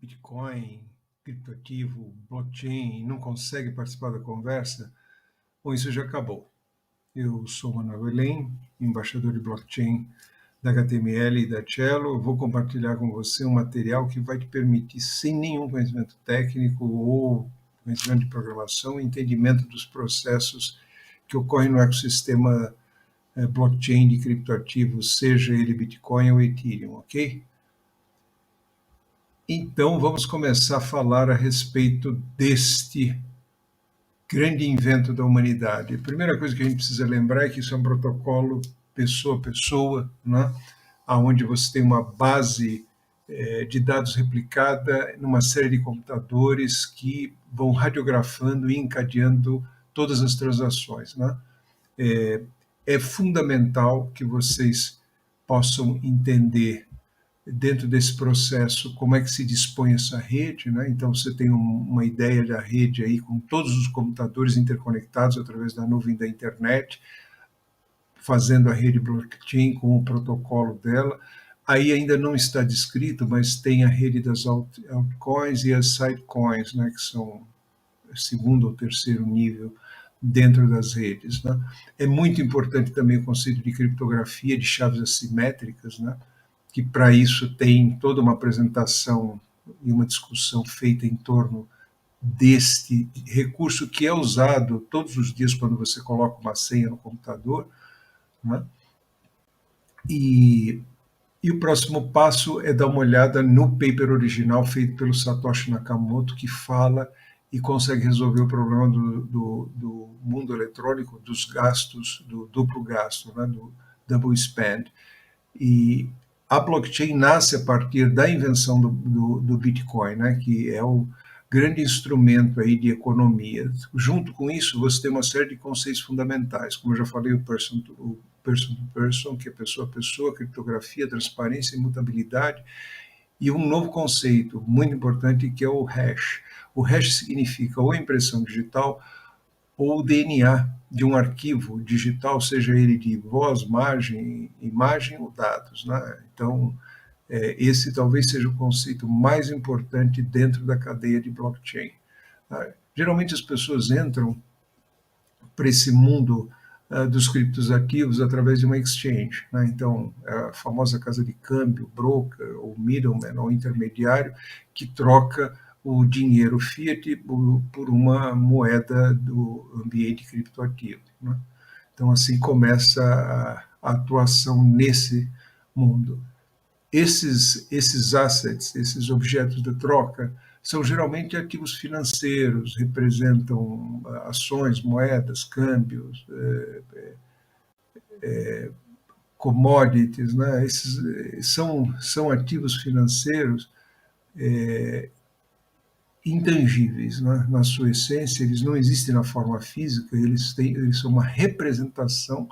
Bitcoin, criptoativo, blockchain e não consegue participar da conversa, bom, isso já acabou. Eu sou Manuel Belém, embaixador de blockchain da HTML e da Cello. Eu vou compartilhar com você um material que vai te permitir, sem nenhum conhecimento técnico ou conhecimento de programação, entendimento dos processos que ocorrem no ecossistema blockchain de criptoativos, seja ele Bitcoin ou Ethereum, ok? Então, vamos começar a falar a respeito deste grande invento da humanidade. A primeira coisa que a gente precisa lembrar é que isso é um protocolo pessoa a pessoa, né? Onde você tem uma base de dados replicada numa série de computadores que vão radiografando e encadeando todas as transações, né? É fundamental que vocês possam entender dentro desse processo como é que se dispõe essa rede, né? Então você tem uma ideia da rede aí com todos os computadores interconectados através da nuvem da internet, fazendo a rede blockchain com o protocolo dela. Aí ainda não está descrito, mas tem a rede das altcoins e as sidecoins, né, que são segundo ou terceiro nível dentro das redes, né? É muito importante também o conceito de criptografia de chaves assimétricas, né? Que para isso tem toda uma apresentação e uma discussão feita em torno deste recurso que é usado todos os dias quando você coloca uma senha no computador, né? E o próximo passo é dar uma olhada no paper original feito pelo Satoshi Nakamoto, que fala e consegue resolver o problema do mundo eletrônico, dos gastos, do duplo gasto, né, do double spend. E a blockchain nasce a partir da invenção do Bitcoin, né, que é o grande instrumento aí de economia. Junto com isso, você tem uma série de conceitos fundamentais, como eu já falei, o person to person, que é pessoa a pessoa, criptografia, transparência, imutabilidade, e um novo conceito muito importante que é o hash. O hash significa ou impressão digital ou o DNA de um arquivo digital, seja ele de voz, imagem ou dados, né? Então, esse talvez seja o conceito mais importante dentro da cadeia de blockchain. Geralmente as pessoas entram para esse mundo dos criptoativos através de uma exchange, né? Então, a famosa casa de câmbio, broker, ou middleman, ou intermediário, que troca o dinheiro fiat por uma moeda do ambiente criptoativo, né? Então, assim começa a atuação nesse mundo. Esses assets, esses objetos de troca, são geralmente ativos financeiros, representam ações, moedas, câmbios, commodities, né? Esses são ativos financeiros intangíveis, né? Na sua essência, eles não existem na forma física, eles são uma representação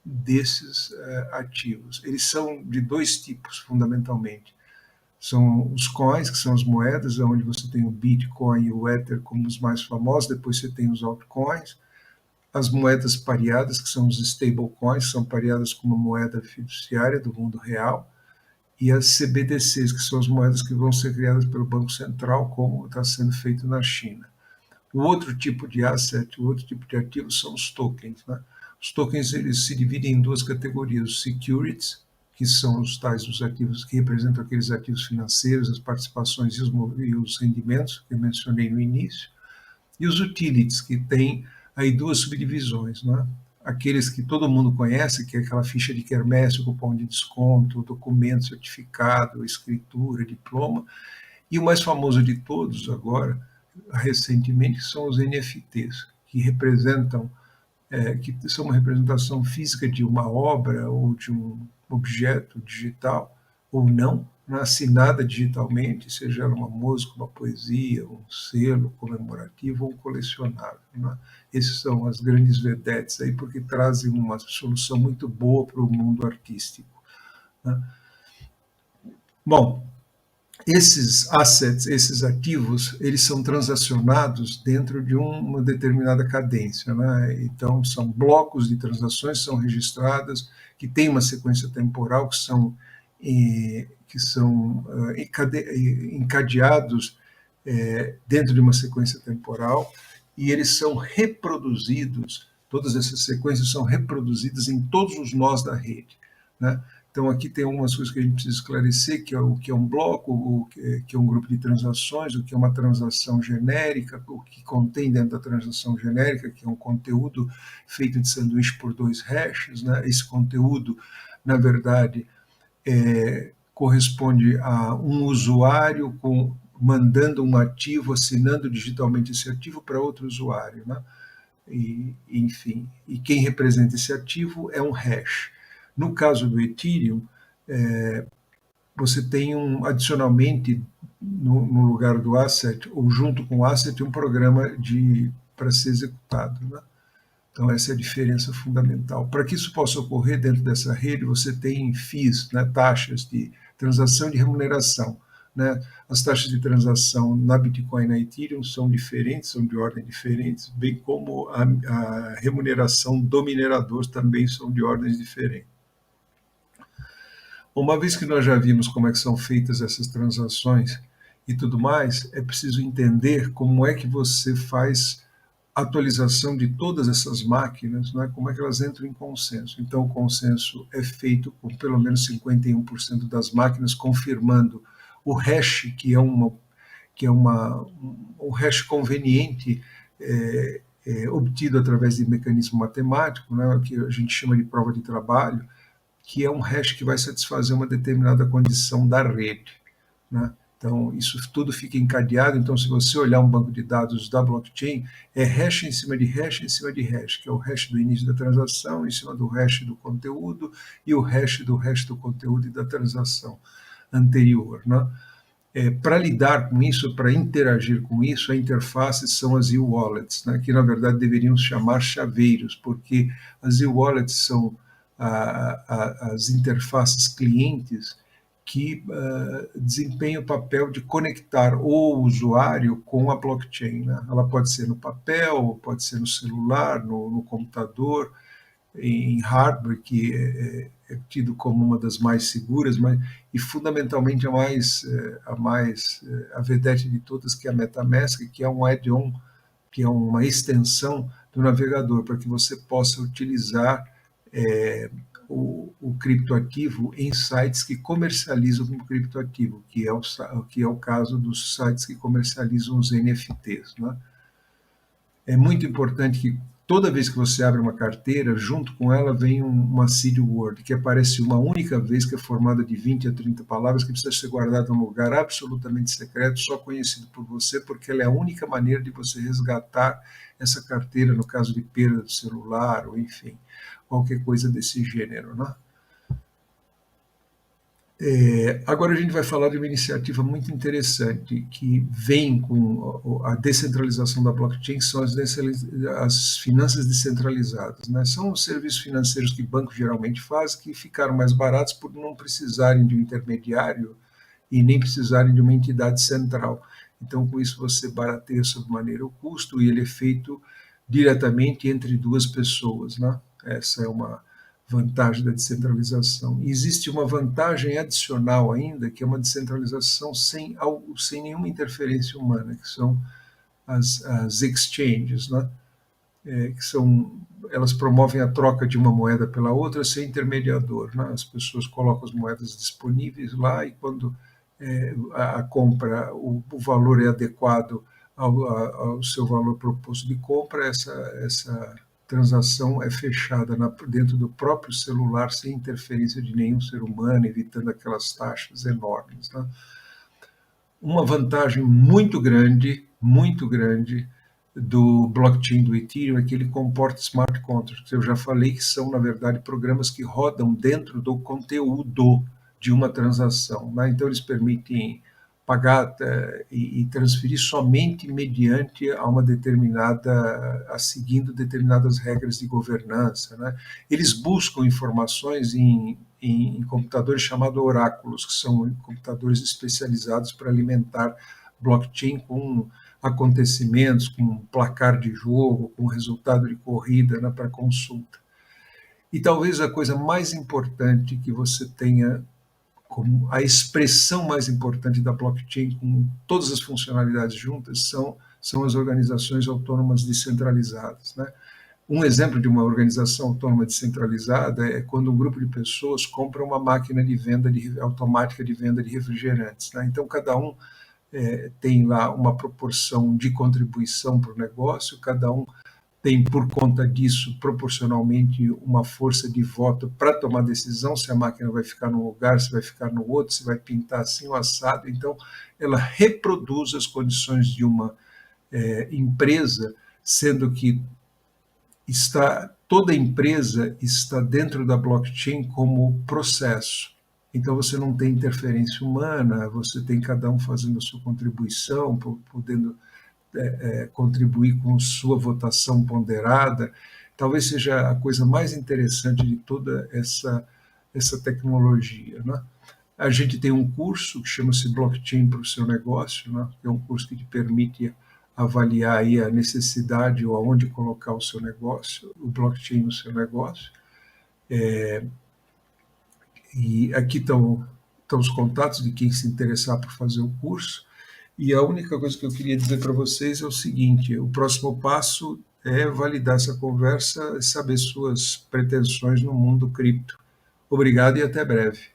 desses ativos. Eles são de dois tipos, fundamentalmente. São os coins, que são as moedas, onde você tem o Bitcoin e o Ether como os mais famosos, depois você tem os altcoins, as moedas pareadas, que são os stablecoins, são pareadas com uma moeda fiduciária do mundo real, e as CBDCs, que são as moedas que vão ser criadas pelo Banco Central, como está sendo feito na China. O outro tipo de asset, o outro tipo de ativo são os tokens, né? Os tokens eles se dividem em duas categorias: os securities, que são os tais os ativos que representam aqueles ativos financeiros, as participações e os rendimentos que eu mencionei no início, e os utilities, que têm aí duas subdivisões, né? Aqueles que todo mundo conhece, que é aquela ficha de quermesse, cupom de desconto, documento, certificado, escritura, diploma, e o mais famoso de todos agora, recentemente, são os NFTs, que representam, que são uma representação física de uma obra ou de um objeto digital, ou não, né, assinada digitalmente, seja ela uma música, uma poesia, um selo comemorativo ou um colecionável, né? Essas são as grandes vedetes aí, porque trazem uma solução muito boa para o mundo artístico, né? Bom, esses assets, esses ativos, eles são transacionados dentro de uma determinada cadência, né? Então, são blocos de transações, são registradas, que têm uma sequência temporal, que são que são encadeados dentro de uma sequência temporal, e eles são reproduzidos, todas essas sequências são reproduzidas em todos os nós da rede, né? Então, aqui tem algumas coisas que a gente precisa esclarecer, que é o que é um bloco, o que é um grupo de transações, o que é uma transação genérica, o que contém dentro da transação genérica, que é um conteúdo feito de sanduíche por 2 hashes, né? Esse conteúdo, na verdade, corresponde a um usuário mandando um ativo, assinando digitalmente esse ativo para outro usuário, né? Enfim, e quem representa esse ativo é um hash. No caso do Ethereum, você tem adicionalmente, no lugar do asset, ou junto com o asset, um programa para ser executado, né? Então, essa é a diferença fundamental. Para que isso possa ocorrer dentro dessa rede, você tem FIIs, né, taxas de transação e de remuneração, né? As taxas de transação na Bitcoin e na Ethereum são diferentes, são de ordem diferentes, bem como a remuneração do minerador também são de ordens diferentes. Uma vez que nós já vimos como é que são feitas essas transações e tudo mais, é preciso entender como é que você faz atualização de todas essas máquinas, né, como é que elas entram em consenso. Então, o consenso é feito com pelo menos 51% das máquinas confirmando o hash, que é um hash conveniente, obtido através de mecanismo matemático, né, que a gente chama de prova de trabalho, que é um hash que vai satisfazer uma determinada condição da rede, né? Então, isso tudo fica encadeado. Então, se você olhar um banco de dados da blockchain, é hash em cima de hash em cima de hash, que é o hash do início da transação, em cima do hash do conteúdo, e o hash do conteúdo e da transação anterior, né? Para lidar com isso, para interagir com isso, a interface são as e-wallets, né, que na verdade deveriam se chamar chaveiros, porque as e-wallets são as interfaces clientes que desempenham o papel de conectar o usuário com a blockchain, né? Ela pode ser no papel, pode ser no celular, no computador, em hardware, que é tido como uma das mais seguras, e fundamentalmente a vedete de todas, que é a MetaMask, que é um add-on, que é uma extensão do navegador, para que você possa utilizar o criptoativo em sites que comercializam o criptoativo, que é o caso dos sites que comercializam os NFTs, né? É muito importante que toda vez que você abre uma carteira, junto com ela vem uma seed word, que aparece uma única vez, que é formada de 20 a 30 palavras, que precisa ser guardada em um lugar absolutamente secreto, só conhecido por você, porque ela é a única maneira de você resgatar essa carteira, no caso de perda do celular, ou enfim, qualquer coisa desse gênero, né? Agora a gente vai falar de uma iniciativa muito interessante que vem com a descentralização da blockchain, que são as finanças descentralizadas, né? São os serviços financeiros que bancos geralmente fazem, que ficaram mais baratos por não precisarem de um intermediário e nem precisarem de uma entidade central. Então, com isso, você barateia sobremaneira o custo, e ele é feito diretamente entre duas pessoas, né? Essa é uma vantagem da descentralização. E existe uma vantagem adicional ainda, que é uma descentralização sem nenhuma interferência humana, que são as exchanges, né? Elas promovem a troca de uma moeda pela outra sem intermediador, né? As pessoas colocam as moedas disponíveis lá, e quando a compra, o valor é adequado ao seu valor proposto de compra, essa transação é fechada dentro do próprio celular, sem interferência de nenhum ser humano, evitando aquelas taxas enormes, né? Uma vantagem muito grande do blockchain do Ethereum é que ele comporta smart contracts. Eu já falei que são, na verdade, programas que rodam dentro do conteúdo de uma transação, né? Então, eles permitem pagar e transferir somente mediante seguindo determinadas regras de governança, né? Eles buscam informações em computadores chamados oráculos, que são computadores especializados para alimentar blockchain com acontecimentos, com placar de jogo, com resultado de corrida, né, para consulta. E talvez a coisa mais importante que você tenha como a expressão mais importante da blockchain, com todas as funcionalidades juntas, são as organizações autônomas descentralizadas, né? Um exemplo de uma organização autônoma descentralizada é quando um grupo de pessoas compra uma máquina de venda automática de venda de refrigerantes, né? Então, cada um tem lá uma proporção de contribuição para o negócio, cada um tem, por conta disso, proporcionalmente uma força de voto para tomar decisão se a máquina vai ficar num lugar, se vai ficar no outro, se vai pintar assim ou assado. Então, ela reproduz as condições de uma empresa, sendo que toda empresa está dentro da blockchain como processo. Então você não tem interferência humana, você tem cada um fazendo a sua contribuição, podendo contribuir com sua votação ponderada. Talvez seja a coisa mais interessante de toda essa tecnologia, né? A gente tem um curso que chama-se Blockchain para o seu negócio, né? Que é um curso que te permite avaliar aí a necessidade ou aonde colocar o seu negócio, o blockchain no seu negócio. E aqui estão os contatos de quem se interessar por fazer o curso. E a única coisa que eu queria dizer para vocês é o seguinte: o próximo passo é validar essa conversa e saber suas pretensões no mundo cripto. Obrigado e até breve.